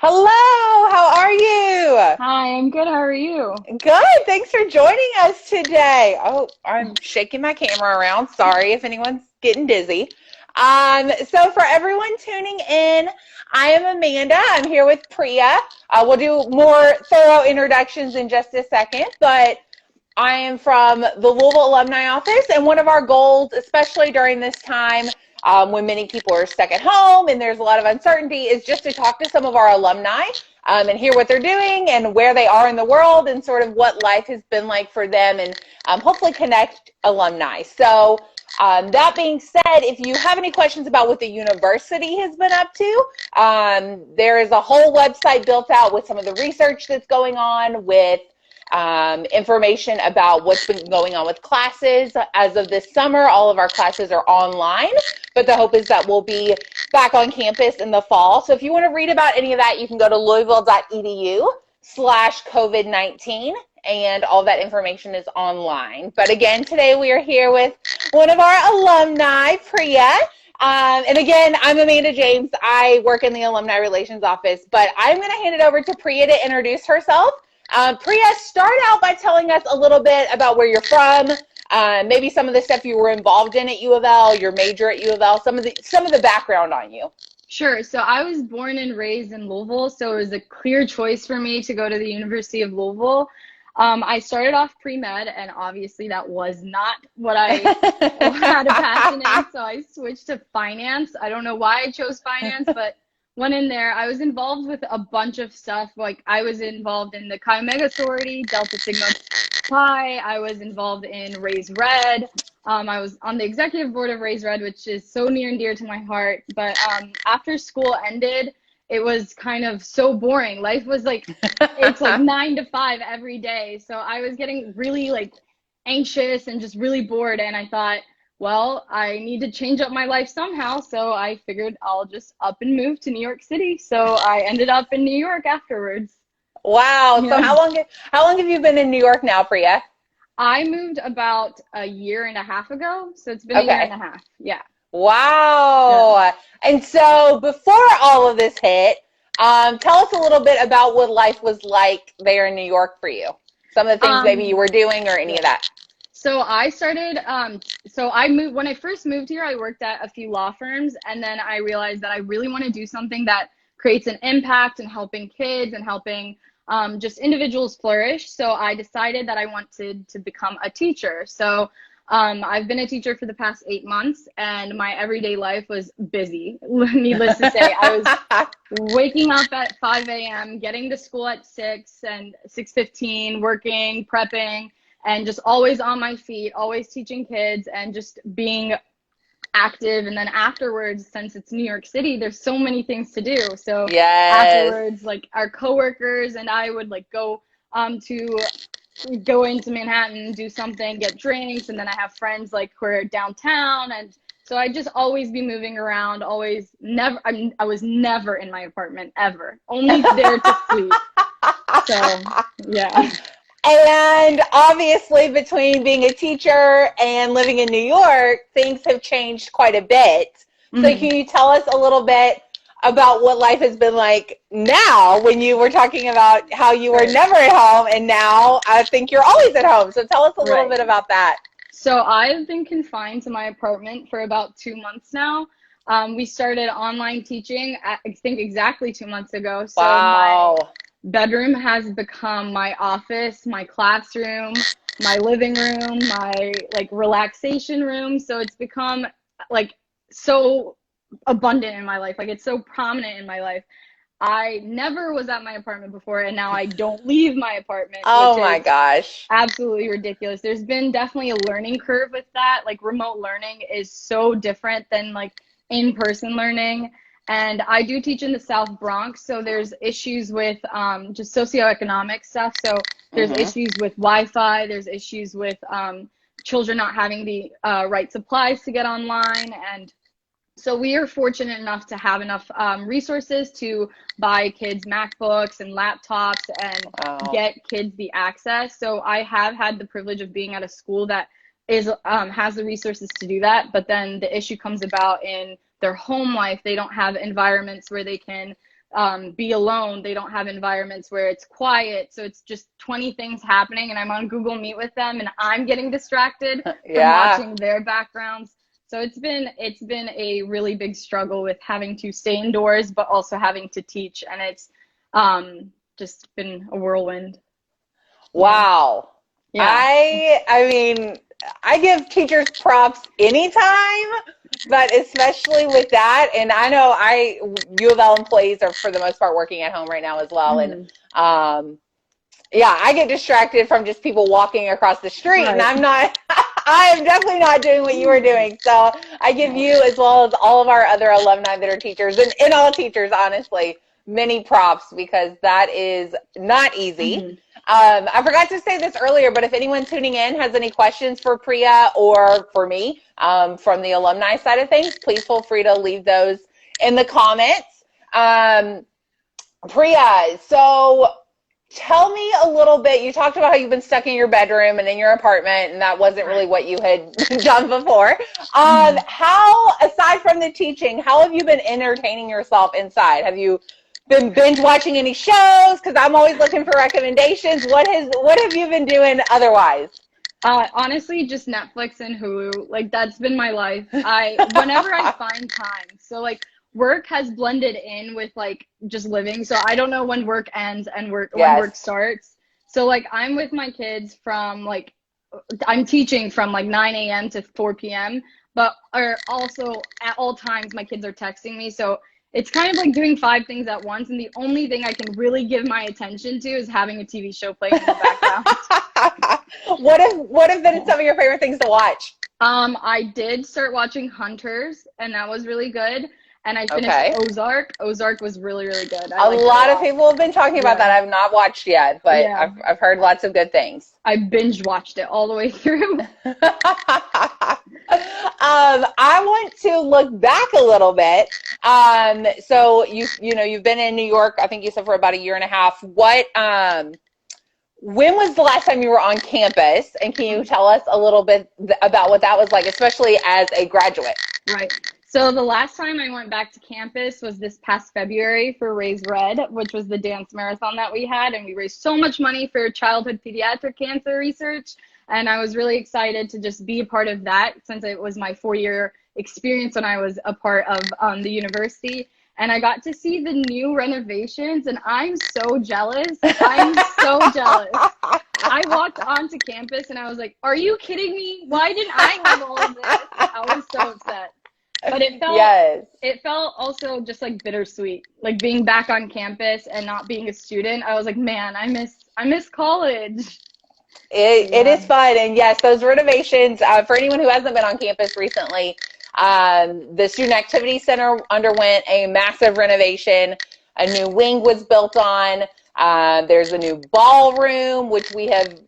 Hello, how are you? Hi, I'm good. How are you? Good, thanks for joining us today. Oh, I'm shaking my camera around. Sorry if anyone's getting dizzy. So for everyone tuning in, I am Amanda. I'm here with Priya. We'll do more thorough introductions in just a second, but I am from the Louisville Alumni office, and one of our goals, especially during this time when many people are stuck at home and there's a lot of uncertainty, is just to talk to some of our alumni and hear what they're doing and where they are in the world and sort of what life has been like for them, and hopefully connect alumni. So that being said, if you have any questions about what the university has been up to, there is a whole website built out with some of the research that's going on, with information about what's been going on with classes. As of this summer, all of our classes are online, but the hope is that we'll be back on campus in the fall. So if you want to read about any of that, you can go to louisville.edu/COVID-19, and all that information is online. But again, today we are here with one of our alumni, Priya. And again, I'm Amanda James. I work in the Alumni Relations Office, but I'm going to hand it over to Priya to introduce herself. Priya, start out by telling us a little bit about where you're from, maybe some of the stuff you were involved in at UofL, your major at UofL, some of the background on you. Sure. So I was born and raised in Louisville, so it was a clear choice for me to go to the University of Louisville. I started off pre-med, and obviously that was not what I had a passion in, so I switched to finance. I don't know why I chose finance, but went in there. I was involved with a bunch of stuff. Like, I was involved in the Chi Omega sorority, Delta Sigma Pi. I was involved in Raise Red. I was on the executive board of Raise Red, which is so near and dear to my heart. But after school ended, it was kind of so boring. Life was like, it's like 9 to 5 every day. So I was getting really like anxious and just really bored. And I thought, well, I need to change up my life somehow. So I figured I'll just up and move to New York City. So I ended up in New York afterwards. Wow. So Yeah. how long have you been in New York now, Priya? I moved about a year and a half ago. So it's been a year and Okay. a half. Yeah. Yeah. Wow. And so before all of this hit, tell us a little bit about what life was like there in New York for you. Some of the things maybe you Um, were doing or any of that. So I started, so I moved, when I first moved here, I worked at a few law firms, and then I realized that I really want to do something that creates an impact in helping kids and helping just individuals flourish. So I decided that I wanted to become a teacher. So I've been a teacher for the past 8 months, and my everyday life was busy. Needless to say, I was waking up at 5 a.m., getting to school at 6 and 6:15, working, prepping, and just always on my feet, always teaching kids and just being active. And then afterwards, since it's New York City, there's so many things to do. So Yes. afterwards, like, our coworkers and I would like to go into Manhattan, do something, get drinks, and then I have friends like who are downtown, and so I just always be moving around, always never I was never in my apartment ever. Only there to sleep. So, yeah. And obviously, between being a teacher and living in New York, things have changed quite a bit. So Mhm. can you tell us a little bit about what life has been like now, when you were talking about how you were Right. never at home and now I think you're always at home. So tell us a little Right. bit about that. So I've been confined to my apartment for about 2 months now. We started online teaching, I think, exactly 2 months ago. So my Wow. bedroom has become my office, my classroom, my living room, my like relaxation room. So it's become like so abundant in my life. Like, it's so prominent in my life. I never was at my apartment before, and now I don't leave my apartment, which Oh my is gosh. absolutely ridiculous. There's been definitely a learning curve with that. Like, remote learning is so different than like in-person learning. And I do teach in the South Bronx, so there's issues with just socioeconomic stuff. So there's Mm-hmm. issues with Wi-Fi, there's issues with children not having the right supplies to get online. And so we are fortunate enough to have enough resources to buy kids MacBooks and laptops and Wow. get kids the access. So I have had the privilege of being at a school that is has the resources to do that. But then the issue comes about in their home life. They don't have environments where they can be alone. They don't have environments where it's quiet. So it's just 20 things happening, and I'm on Google Meet with them, and I'm getting distracted from watching their backgrounds. So it's been a really big struggle with having to stay indoors, but also having to teach. And it's just been a whirlwind. Wow. Yeah. I mean, I give teachers props anytime, but especially with that. And I know UofL employees are for the most part working at home right now as well. And yeah, I get distracted from just people walking across the street, and I am definitely not doing what you are doing. So I give you, as well as all of our other alumni that are teachers, and all teachers, honestly, many props, because that is not easy. I forgot to say this earlier, but if anyone tuning in has any questions for Priya or for me from the alumni side of things, please feel free to leave those in the comments. Priya, so tell me a little bit. You talked about how you've been stuck in your bedroom and in your apartment, and that wasn't really what you had done before. How, aside from the teaching, how have you been entertaining yourself inside? Have you been binge watching any shows? Because I'm always looking for recommendations. What have you been doing otherwise? Honestly, just Netflix and Hulu. Like, that's been my life. Whenever I find time. So like, work has blended in with like just living. So I don't know when work ends and when work starts. So like, I'm with my kids from like, I'm teaching from like 9 a.m. to 4 p.m. But also at all times my kids are texting me. So it's kind of like doing 5 things at once, and the only thing I can really give my attention to is having a TV show playing in the background. What have been some of your favorite things to watch? I did start watching Hunters, and that was really good. And I finished Ozark. Ozark was really, really good. A lot of people have been talking about that. I've not watched yet, but I've heard lots of good things. I binge watched it all the way through. I want to look back a little bit. So you've been in New York, I think you said, for about 1.5 years. When was the last time you were on campus? And can you tell us a little bit about what that was like, especially as a graduate? Right. So the last time I went back to campus was this past February for Raise Red, which was the dance marathon that we had. And we raised so much money for childhood pediatric cancer research. And I was really excited to just be a part of that, since it was my 4-year experience when I was a part of the university. And I got to see the new renovations, and I'm so jealous. I'm so jealous. I walked onto campus and I was like, are you kidding me? Why didn't I have all of this? I was so upset. But it felt also just like bittersweet, like being back on campus and not being a student. I was like, man, I miss college. It is fun. And yes, those renovations, for anyone who hasn't been on campus recently, the Student Activity Center underwent a massive renovation. A new wing was built on. There's a new ballroom, which we have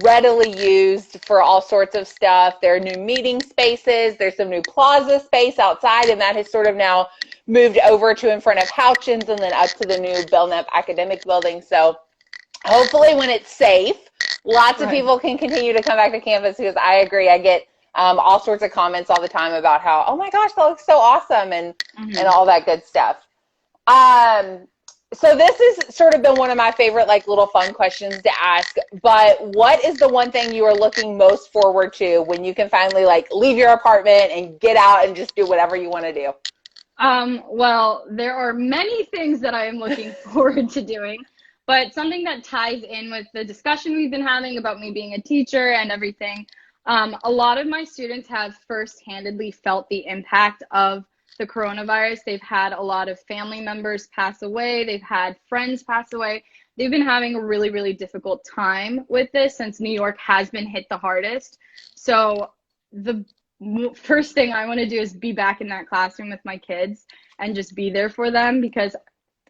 readily used for all sorts of stuff. There are new meeting spaces. There's some new plaza space outside, and that has sort of now moved over to in front of Houchins and then up to the new Belknap Academic Building. So hopefully when it's safe, lots of people can continue to come back to campus, because I agree. I get all sorts of comments all the time about how, oh my gosh, that looks so awesome, and all that good stuff. So this has sort of been one of my favorite, like, little fun questions to ask, but what is the one thing you are looking most forward to when you can finally, like, leave your apartment and get out and just do whatever you want to do? Well, there are many things that I am looking forward to doing, but something that ties in with the discussion we've been having about me being a teacher and everything, a lot of my students have first-handedly felt the impact of the coronavirus. They've had a lot of family members pass away. They've had friends pass away. They've been having a really, really difficult time with this, since New York has been hit the hardest. So the first thing I want to do is be back in that classroom with my kids and just be there for them, because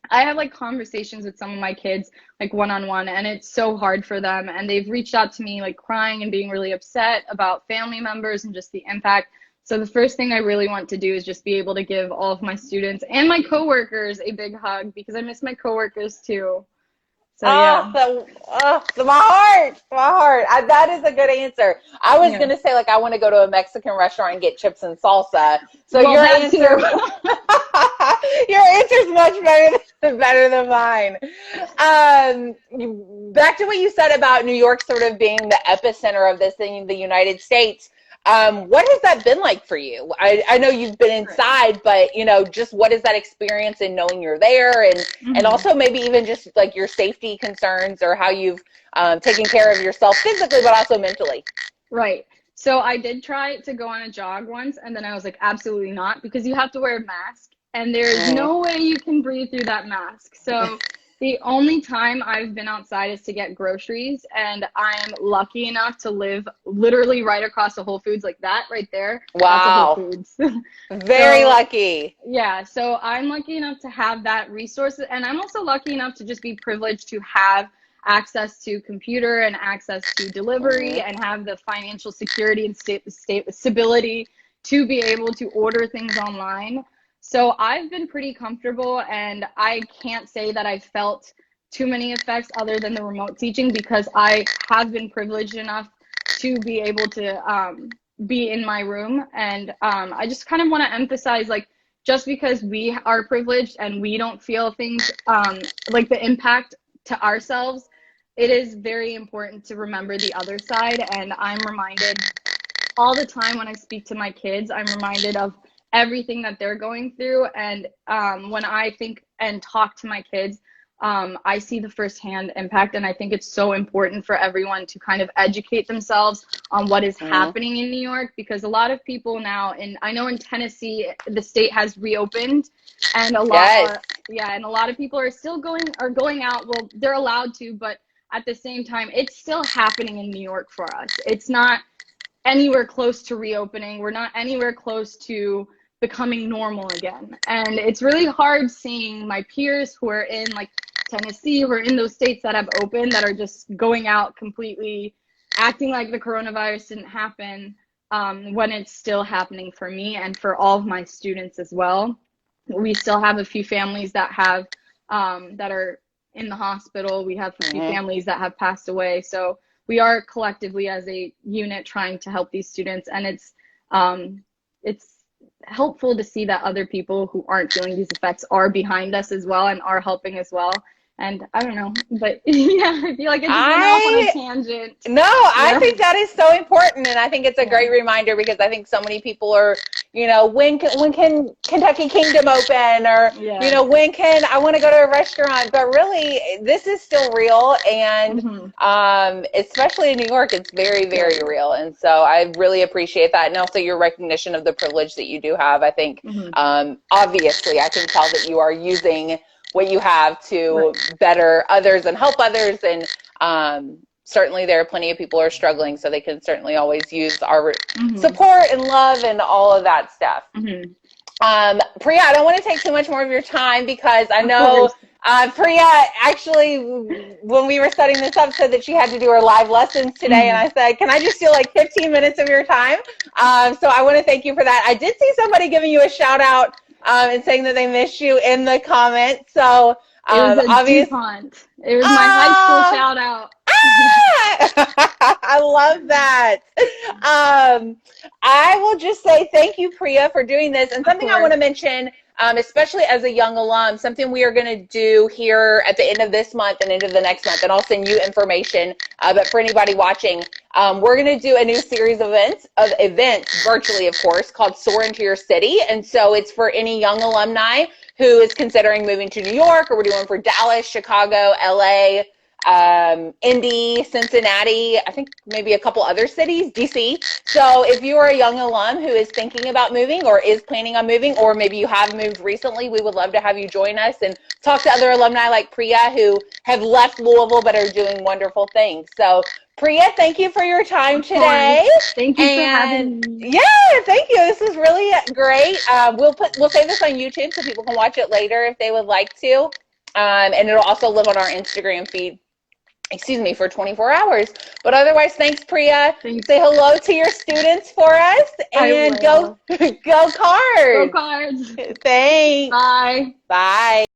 I have like conversations with some of my kids, like one-on-one, and it's so hard for them. And they've reached out to me like crying and being really upset about family members and just the impact. So the first thing I really want to do is just be able to give all of my students and my coworkers a big hug, because I miss my coworkers too. So yeah. My heart. That is a good answer. I was Yeah. gonna say like I want to go to a Mexican restaurant and get chips and salsa. So Well, your that too. answer, your answer's much better than mine. Back to what you said about New York sort of being the epicenter of this in the United States. What has that been like for you? I know you've been inside, but you know, just what is that experience in knowing you're there, and also maybe even just like your safety concerns or how you've taken care of yourself physically, but also mentally. Right. So I did try to go on a jog once, and then I was like, absolutely not, because you have to wear a mask, and there's no way you can breathe through that mask. So the only time I've been outside is to get groceries, and I'm lucky enough to live literally right across the Whole Foods, like that right there. Wow. That's a Whole Foods. Very lucky. Yeah, so I'm lucky enough to have that resource, and I'm also lucky enough to just be privileged to have access to computer and access to delivery and have the financial security and stability to be able to order things online. So I've been pretty comfortable, and I can't say that I felt too many effects other than the remote teaching, because I have been privileged enough to be able to be in my room. And I just kind of want to emphasize, like, just because we are privileged and we don't feel things like the impact to ourselves, it is very important to remember the other side. And I'm reminded all the time when I speak to my kids, I'm reminded of everything that they're going through. And when I think and talk to my kids, I see the firsthand impact. And I think it's so important for everyone to kind of educate themselves on what is happening in New York, because a lot of people now, I know in Tennessee, the state has reopened, and a lot and a lot of people are still going out. Well, they're allowed to, but at the same time, it's still happening in New York for us. It's not anywhere close to reopening. We're not anywhere close to becoming normal again. And it's really hard seeing my peers who are in like Tennessee, who are in those states that have opened, that are just going out completely acting like the coronavirus didn't happen, when it's still happening for me and for all of my students as well. We still have a few families that have that are in the hospital. We have a few families that have passed away. So we are collectively as a unit trying to help these students, and it's helpful to see that other people who aren't feeling these effects are behind us as well and are helping as well. And I don't know, but yeah, I feel like I just went off on a tangent. No, I think that is so important, and I think it's a great reminder, because I think so many people are, you know, when can Kentucky Kingdom open, or you know, when can I want to go to a restaurant? But really, this is still real, and especially in New York, it's very, very real. And so I really appreciate that, and also your recognition of the privilege that you do have. I think obviously I can tell that you are using what you have to better others and help others, and certainly there are plenty of people who are struggling, so they can certainly always use our support and love and all of that stuff. Priya, I don't want to take too much more of your time, because I know Priya actually, when we were setting this up, said that she had to do her live lessons today, and I said, can I just steal like 15 minutes of your time? So I want to thank you for that. I did see somebody giving you a shout out and saying that they missed you in the comments. So it was DuPont. It was my high school shout out. I love that. I will just say thank you, Priya, for doing this. And something I want to mention, especially as a young alum, something we are going to do here at the end of this month and into the next month, and I'll send you information. But for anybody watching, we're going to do a new series of events, virtually, of course, called Soar Into Your City. And so it's for any young alumni who is considering moving to New York, or we're doing for Dallas, Chicago, LA, Indy, Cincinnati, I think maybe a couple other cities, DC. So if you are a young alum who is thinking about moving, or is planning on moving, or maybe you have moved recently, we would love to have you join us and talk to other alumni like Priya who have left Louisville but are doing wonderful things. So Priya, thank you for your time today. Thank you for having me. Yeah, thank you. This was really great. We'll save this on YouTube so people can watch it later if they would like to. And it'll also live on our Instagram feed, for 24 hours. But otherwise, thanks, Priya. Thanks. Say hello to your students for us, and go Cards. Go Cards. Thanks. Bye. Bye.